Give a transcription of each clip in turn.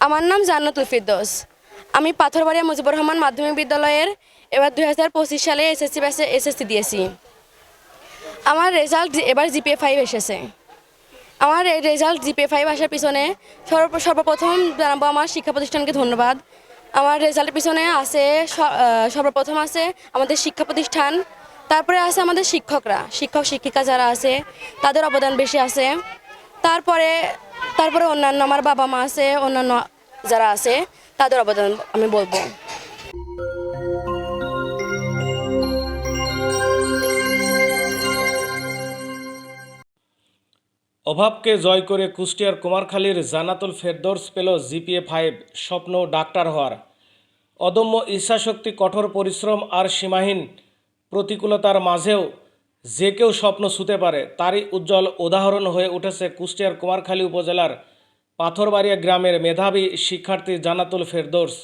আমার নাম জান্নাতুল ফিরদৌস। আমি পাথরবাড়িয়া মুজিবুর রহমান মাধ্যমিক বিদ্যালয়ের এবার 2025 সালে এসএসসি দিয়েছি। আমার রেজাল্ট এবার জিপিএ 5 এসেছে। আমার এই রেজাল্ট জিপিএ 5 আসার পিছনে সর্বপ্রথম জানাবো আমার শিক্ষা প্রতিষ্ঠানকে ধন্যবাদ। আমার রেজাল্টের পিছনে আছে সর্বপ্রথম আছে আমাদের শিক্ষা প্রতিষ্ঠান, তারপরে আছে আমাদের শিক্ষক শিক্ষিকা যারা আছে তাদের অবদান বেশি আছে। তারপরে তারপরে অন্যান্য আমার বাবা মা আছে, অন্যান্য যারা আছে তাদের অবদান আমি বলবো। অভাবকে জয় করে কুষ্টিয়ার কুমারখালীর জান্নাতুল ফেরদৌস পেল জিপিএ 5, স্বপ্ন ডাক্তার হওয়ার। অদম্য ইচ্ছাশক্তি, কঠোর পরিশ্রম আর সীমাহীন প্রতিকূলতার মাঝেও যে কেউ স্বপ্ন ছুঁতে পারে, তারই উজ্জ্বল উদাহরণ হয়ে উঠেছে কুষ্টিয়ার কুমারখালী উপজেলার পাথরবাড়িয়া গ্রামের মেধাবী শিক্ষার্থী জান্নাতুল ফেরদৌস।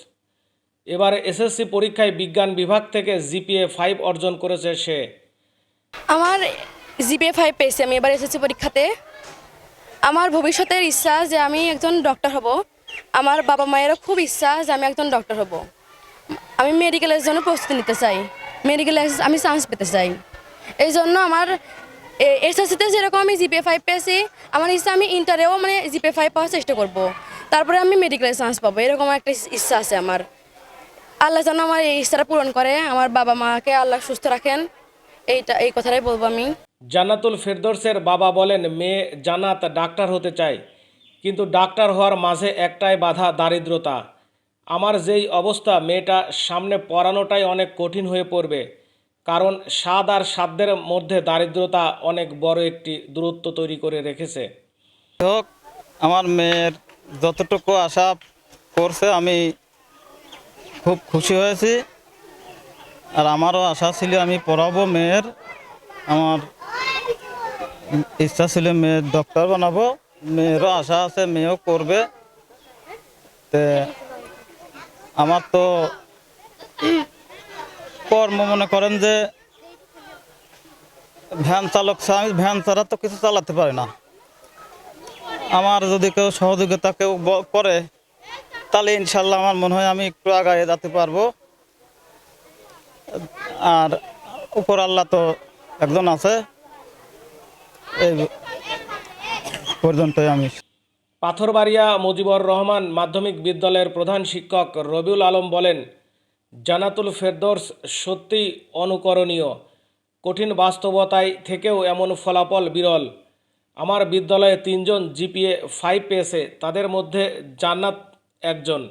এবার এসএসসি পরীক্ষায় বিজ্ঞান বিভাগ থেকে জিপিএ 5 অর্জন করেছে সে। আমার জিপিএ 5 পেয়েছি আমি এবার এসএসসি পরীক্ষাতে। আমার ভবিষ্যতের ইচ্ছা যে আমি একজন ডক্টর হব। আমার বাবা মায়েরও খুব ইচ্ছা যে আমি একজন ডক্টর হব। আমি মেডিকেলের জন্য প্রস্তুতি নিতে চাই, মেডিকেলে আমি চান্স পেতে চাই। এই জন্য আমার এসএসসিতে যেরকম আমি জিপিএ 5 পেয়েছি, আমার ইচ্ছা আমি ইন্টারেও জিপিএ 5 পাওয়ার চেষ্টা করব। তারপরে আমি মেডিকেলে চান্স পাবো, এরকম একটা ইচ্ছা আছে আমার। আল্লাহ যেন আমার এই ইচ্ছাটা পূরণ করে, আমার বাবা মাকে আল্লাহ সুস্থ রাখেন, এই কথাটাই বলবো আমি। জান্নাতুল ফেরদৌসের বাবা বলেন, মেয়ে জান্নাত ডাক্তার হতে চায়, কিন্তু ডাক্তার হওয়ার মাঝে একটাই বাধা, দারিদ্রতা। আমার যেই অবস্থা, মেয়েটা সামনে পড়ানোটাই অনেক কঠিন হয়ে পড়বে, কারণ স্বাদ আর সাধ্যের মধ্যে দারিদ্রতা অনেক বড় একটি দূরত্ব তৈরি করে রেখেছে। হোক, আমার মেয়ের যতটুকু আশা করছে আমি খুব খুশি হয়েছি। আর আমারও আশা ছিল আমি পড়াবো মেয়ের, আমার ইচ্ছা ছিল মেয়ের ডক্টর বানাবো। মেয়েরও আশা আছে, মেয়েও করবে। তে আমার তো কর্ম মনে করেন যে ভ্যান চালক, আমি ভ্যান ছাড়া তো কিছু চালাতে পারি না। আমার যদি কেউ সহযোগিতা করে তাহলে ইনশাল্লাহ আমার মনে হয় আমি একটু আগায় যেতে পারবো। আর উপর আল্লাহ তো একজন আছে, এই পর্যন্তই আমি। পাথরবাড়িয়া মুজিবুর রহমান মাধ্যমিক বিদ্যালয়ের প্রধান শিক্ষক রবিউল আলম বলেন, জান্নাতুল ফেরদৌস সত্যিই অনুকরণীয়। কঠিন বাস্তবতায় থেকেও এমন ফলাফল বিরল। আমার বিদ্যালয়ে 3 জন জিপিএ 5 পেয়েছে, তাদের মধ্যে জান্নাত একজন।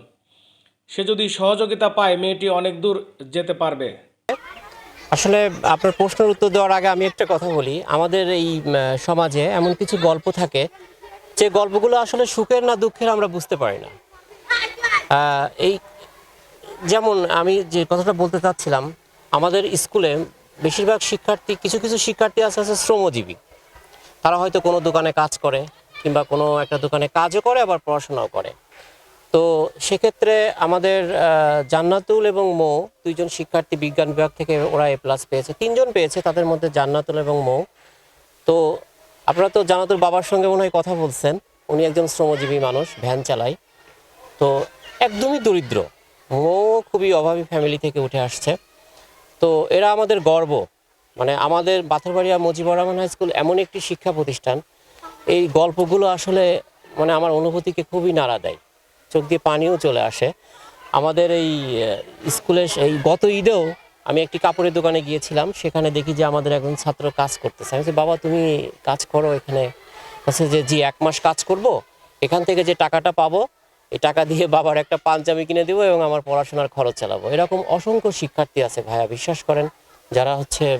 সে যদি সহযোগিতা পায়, মেয়েটি অনেক দূর যেতে পারবে। আসলে আপনার প্রশ্নের উত্তর দেওয়ার আগে আমি একটা কথা বলি। আমাদের এই সমাজে এমন কিছু গল্প থাকে যে গল্পগুলো আসলে সুখের না দুঃখের আমরা বুঝতে পারি না। এই যেমন আমি যে কথাটা বলতে চাচ্ছিলাম, আমাদের স্কুলে বেশিরভাগ শিক্ষার্থী, কিছু কিছু শিক্ষার্থী আছে শ্রমজীবী। তারা হয়তো কোনো দোকানে কাজ করে, কিংবা কোনো একটা দোকানে কাজও করে, আবার পড়াশোনাও করে। তো সেক্ষেত্রে আমাদের জান্নাতুল এবং মৌ, 2 জন শিক্ষার্থী বিজ্ঞান বিভাগ থেকে ওরা A+ পেয়েছে। 3 জন পেয়েছে, তাদের মধ্যে জান্নাতুল এবং মৌ। তো আপনারা তো জান্নাতুল বাবার সঙ্গে মনে হয় কথা বলছেন। উনি একজন শ্রমজীবী মানুষ, ভ্যান চালায়। তো একদমই দরিদ্র। মৌ খুবই অভাবী ফ্যামিলি থেকে উঠে আসছে। তো এরা আমাদের গর্ব। আমাদের পাথরবাড়িয়া মুজিবুর রহমান হাই স্কুল এমন একটি শিক্ষা প্রতিষ্ঠান, এই গল্পগুলো আসলে আমার অনুভূতিকে খুবই নাড়া দেয়, চোখ দিয়ে পানিও চলে আসে। আমাদের এই স্কুলে এই গত ঈদেও আমি একটি কাপড়ের দোকানে গিয়েছিলাম, সেখানে দেখি যে আমাদের একজন ছাত্র কাজ করতেছে। আমি বলছি, বাবা তুমি কাজ করো এখানে? বলছে যে জি, 1 মাস কাজ করব, এখান থেকে যে টাকাটা পাবো এই টাকা দিয়ে বাবার একটা পাঞ্জাবি কিনে দেবো এবং আমার পড়াশোনার খরচ চালাবো। এরকম অসংখ্য শিক্ষার্থী আছে ভাইয়া, বিশ্বাস করেন, যারা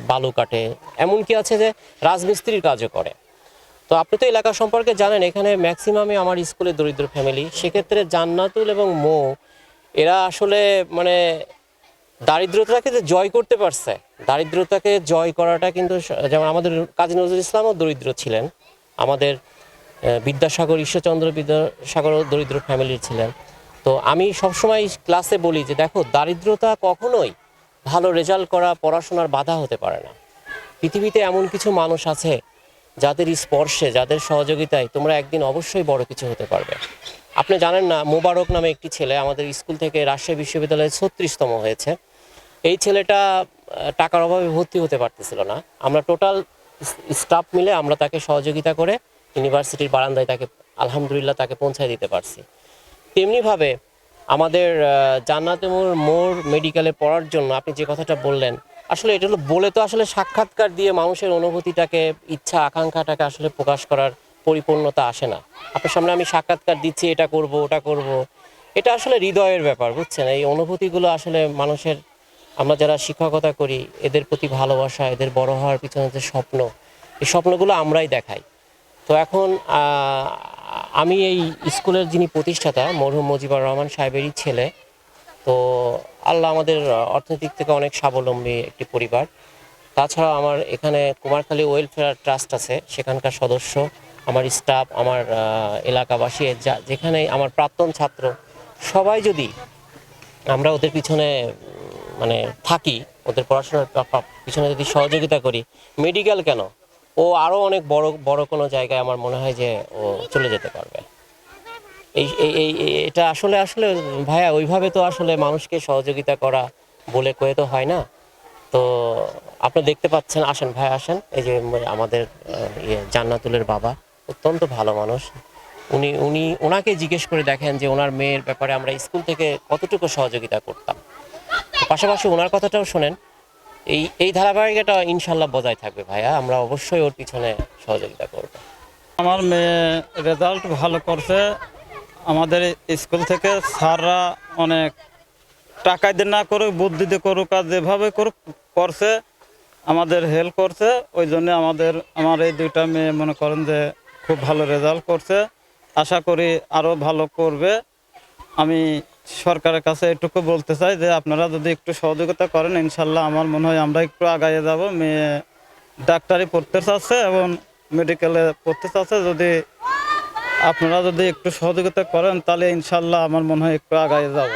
বালু কাটে, এমনকি আছে যে রাজমিস্ত্রির কাজও করে। তো আপনি তো এলাকা সম্পর্কে জানেন, এখানে ম্যাক্সিমামই আমার স্কুলে দরিদ্র ফ্যামিলি। সেক্ষেত্রে জান্নাতুল এবং মৌ এরা আসলে দারিদ্রতাকে যে জয় করতে পারছে, দারিদ্রতাকে জয় করাটা কিন্তু, যেমন আমাদের কাজী নজরুল ইসলামও দরিদ্র ছিলেন, আমাদের বিদ্যাসাগর, ঈশ্বরচন্দ্র বিদ্যাসাগরও দরিদ্র ফ্যামিলির ছিলেন। তো আমি সবসময় ক্লাসে বলি যে দেখো, দারিদ্রতা কখনোই ভালো রেজাল্ট করা, পড়াশোনার বাধা হতে পারে না। পৃথিবীতে এমন কিছু মানুষ আছে যাদের স্পর্শে, যাদের সহযোগিতায় তোমরা একদিন অবশ্যই বড় কিছু হতে পারবে। আপনি জানেন না, মোবারক নামে একটি ছেলে আমাদের স্কুল থেকে রাজশাহী বিশ্ববিদ্যালয়ে 36তম হয়েছে। এই ছেলেটা টাকার অভাবে ভর্তি হতে পারতেছিল না। আমরা টোটাল স্টাফ মিলে আমরা তাকে সহযোগিতা করে ইউনিভার্সিটির বারান্দায় তাকে আলহামদুলিল্লাহ তাকে পৌঁছায় দিতে পারছি। তেমনিভাবে আমাদের জান্নাতুল মোড় মেডিকেলে পড়ার জন্য আপনি যে কথাটা বললেন, আসলে এটা হলো বলে তো আসলে সাক্ষাৎকার দিয়ে মানুষের অনুভূতিটাকে, ইচ্ছা আকাঙ্ক্ষাটাকে আসলে প্রকাশ করার পরিপূর্ণতা আসে না। আপনার সামনে আমি সাক্ষাৎকার দিচ্ছি, এটা করব ওটা করব, এটা আসলে হৃদয়ের ব্যাপার, বুঝছেন? এই অনুভূতিগুলো আসলে মানুষের, আমরা যারা শিক্ষকতা করি এদের প্রতি ভালোবাসা, এদের বড় হওয়ার পিছনে যে স্বপ্ন, এই স্বপ্নগুলো আমরাই দেখাই। তো এখন আমি এই স্কুলের যিনি প্রতিষ্ঠাতা মরহুম মুজিবুর রহমান সাহেবেরই ছেলে। তো আল্লাহ আমাদের অর্থনৈতিক থেকে অনেক স্বাবলম্বী একটি পরিবার। তাছাড়া আমার এখানে কুমারখালী ওয়েলফেয়ার ট্রাস্ট আছে, সেখানকার সদস্য, আমার স্টাফ, আমার এলাকাবাসী, যেখানে আমার প্রাক্তন ছাত্র, সবাই যদি আমরা ওদের পিছনে মানে থাকি, ওদের পড়াশোনার পিছনে যদি সহযোগিতা করি, মেডিকেল কেন, ও আরও অনেক বড় বড় কোনো জায়গায় আমার মনে হয় যে ও চলে যেতে পারবে। এই এই এই- এই- এটা আসলে আসলে ভাইয়া ওইভাবে তো আসলে মানুষকে সহযোগিতা করা বলে কয়ে তো হয় না। তো আপনি দেখতে পাচ্ছেন, আসেন ভাই আসেন, এই যে আমাদের জান্নাতুলের বাবা অত্যন্ত ভালো মানুষ। উনি উনি ওনাকে জিজ্ঞেস করে দেখেন যে ওনার মেয়ের ব্যাপারে আমরা স্কুল থেকে কতটুকু সহযোগিতা করতাম। তো পাশাপাশি ওনার কথাটাও শোনেন। এই এই ধারাবাহিকতা ইনশাল্লাহ বজায় থাকবে ভাইয়া, আমরা অবশ্যই ওর পিছনে সহযোগিতা করব। আমার মেয়ে রেজাল্ট ভালো করছে। আমাদের স্কুল থেকে স্যাররা অনেক টাকা দিয়ে না করুক, বুদ্ধি দিয়ে করুক, আর যেভাবে করুক করছে, আমাদের হেল্প করছে। ওই জন্য আমার এই দুইটা মেয়ে মনে করেন যে খুব ভালো রেজাল্ট করছে। আশা করি আরও ভালো করবে। আমি সরকারের কাছে এটুকু বলতে চাই যে আপনারা যদি একটু সহযোগিতা করেন, ইনশাল্লাহ আমার মনে হয় আমরা একটু আগাইয়ে যাব। মেয়ে ডাক্তারি পড়তে চাচ্ছে এবং মেডিকেলে পড়তে চাচ্ছে। যদি আপনারা যদি একটু সহযোগিতা করেন তাহলে ইনশাল্লাহ আমার মনে হয় একটু আগাইয়ে যাব।